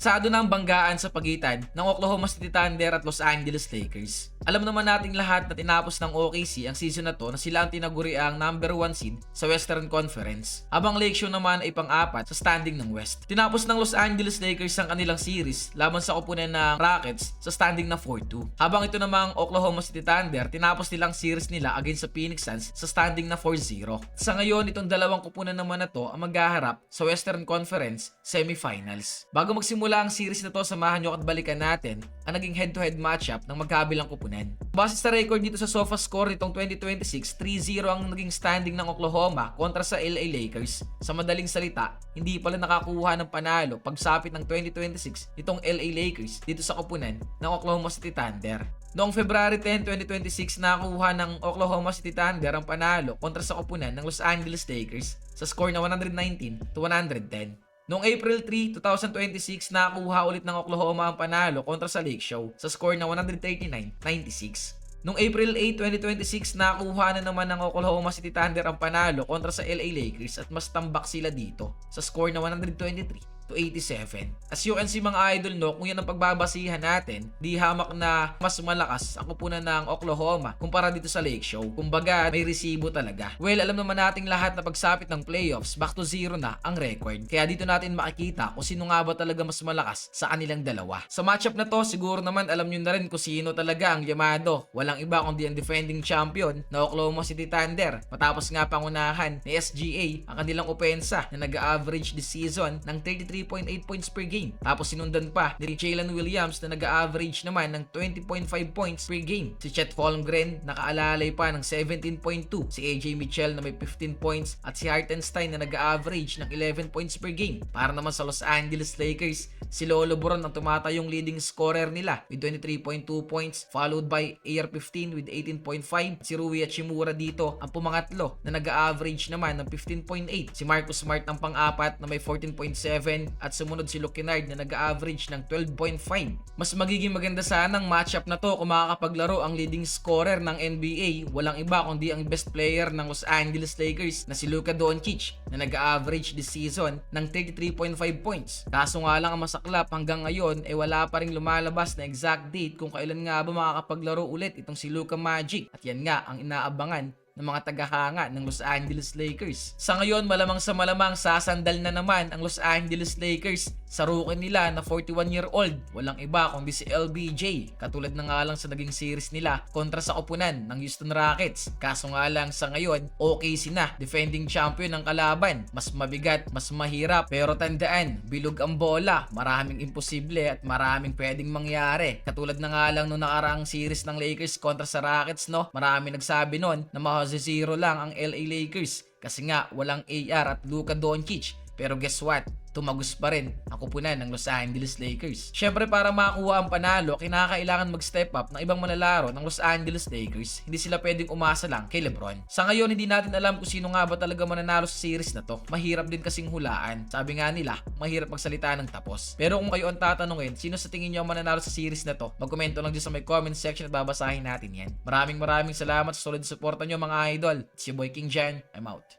Sado na ang banggaan sa pagitan ng Oklahoma City Thunder at Los Angeles Lakers. Alam naman nating lahat na tinapos ng OKC ang season na to na sila ang tinaguriang number 1 seed sa Western Conference, habang Lake Show naman ay pang-apat sa standing ng West. Tinapos ng Los Angeles Lakers ang kanilang series laban sa kupunan ng Rockets sa standing na 4-2. Habang ito namang Oklahoma City Thunder, tinapos nilang series nila against sa Phoenix Suns sa standing na 4-0. Sa ngayon, itong dalawang kupunan naman na to ang maghaharap sa Western Conference semifinals. Bago magsimula ang series na to, samahan nyo at balikan natin ang naging head-to-head matchup ng magkabilang kupunan. Base sa record dito sa SofaScore nitong 2026, 3-0 ang naging standing ng Oklahoma kontra sa LA Lakers. Sa madaling salita, hindi pala nakakuha ng panalo pagsapit ng 2026 nitong LA Lakers dito sa kupunan ng Oklahoma City Thunder. Noong February 10, 2026, nakakuha ng Oklahoma City Thunder ang panalo kontra sa kupunan ng Los Angeles Lakers sa score na 119-110. Noong April 3, 2026, nakakuha ulit ng Oklahoma ang panalo kontra sa Lake Show sa score na 139-96. Noong April 8, 2026, nakakuha na naman ng Oklahoma City Thunder ang panalo kontra sa LA Lakers at mas tambak sila dito sa score na 123-87. As you can see mga idol, no, kung yan ang pagbabasihan natin, di hamak na mas malakas ang kupunan ng Oklahoma kumpara dito sa Lake Show. Kumbaga, may resibo talaga. Well, alam naman nating lahat na pagsapit ng playoffs, back to zero na ang record. Kaya dito natin makikita kung sino nga ba talaga mas malakas sa kanilang dalawa. Sa matchup na to, siguro naman alam nyo na rin kung sino talaga ang yamado. Walang iba kundi ang defending champion na Oklahoma City Thunder. Matapos nga pangunahan ni SGA ang kanilang opensa na nag-average this season ng 33.8 points per game. Tapos sinundan pa ni Jalen Williams na nag-average naman ng 20.5 points per game. Si Chet Holmgren nakaalalay pa ng 17.2. Si AJ Mitchell na may 15 points at si Hartenstein na nag-average ng 11 points per game. Para naman sa Los Angeles Lakers, si Lolo Boron ang tumatayong leading scorer nila with 23.2 points, followed by AR-15 with 18.5. Si Rui Hachimura dito ang pumangatlo na nag-average naman ng 15.8. Si Marcus Smart ang pang-apat na may 14.7 at sumunod si Luke Kennard na nag-average ng 12.5. Mas magiging maganda sana ang matchup na to kung makakapaglaro ang leading scorer ng NBA. Walang iba kundi ang best player ng Los Angeles Lakers na si Luka Doncic na nag-average this season ng 33.5 points. Kaso nga lang ang masaklap, hanggang ngayon wala pa ring lumalabas na exact date kung kailan nga ba makakapaglaro ulit itong si Luka Magic. At yan nga ang inaabangan ng mga tagahanga ng Los Angeles Lakers. Sa ngayon, malamang sa malamang sasandal na naman ang Los Angeles Lakers sa rookie nila na 41-year-old. Walang iba kundi si LBJ. Katulad na nga lang sa naging series nila kontra sa kupunan ng Houston Rockets. Kaso nga lang sa ngayon, OKC na, defending champion ng kalaban. Mas mabigat, mas mahirap. Pero tandaan, bilog ang bola. Maraming imposible at maraming pwedeng mangyari. Katulad na nga lang nung nakaraang series ng Lakers kontra sa Rockets, no? Marami nagsabi nun na 0 lang ang LA Lakers kasi nga walang AR at Luka Doncic. Pero guess what? Tumagos pa rin ang kupunan ng Los Angeles Lakers. Syempre, para makakuha ang panalo, kinakailangan mag-step up ng ibang manlalaro ng Los Angeles Lakers. Hindi sila pwedeng umasa lang kay LeBron. Sa ngayon, hindi natin alam kung sino nga ba talaga mananalo sa series na to. Mahirap din kasing hulaan. Sabi nga nila, mahirap magsalita ng tapos. Pero kung kayo ang tatanungin, sino sa tingin nyo ang mananalo sa series na to? Magkomento lang dyan sa may comment section at babasahin natin yan. Maraming salamat sa solid suporta nyo mga idol. It's your boy King Jan. I'm out.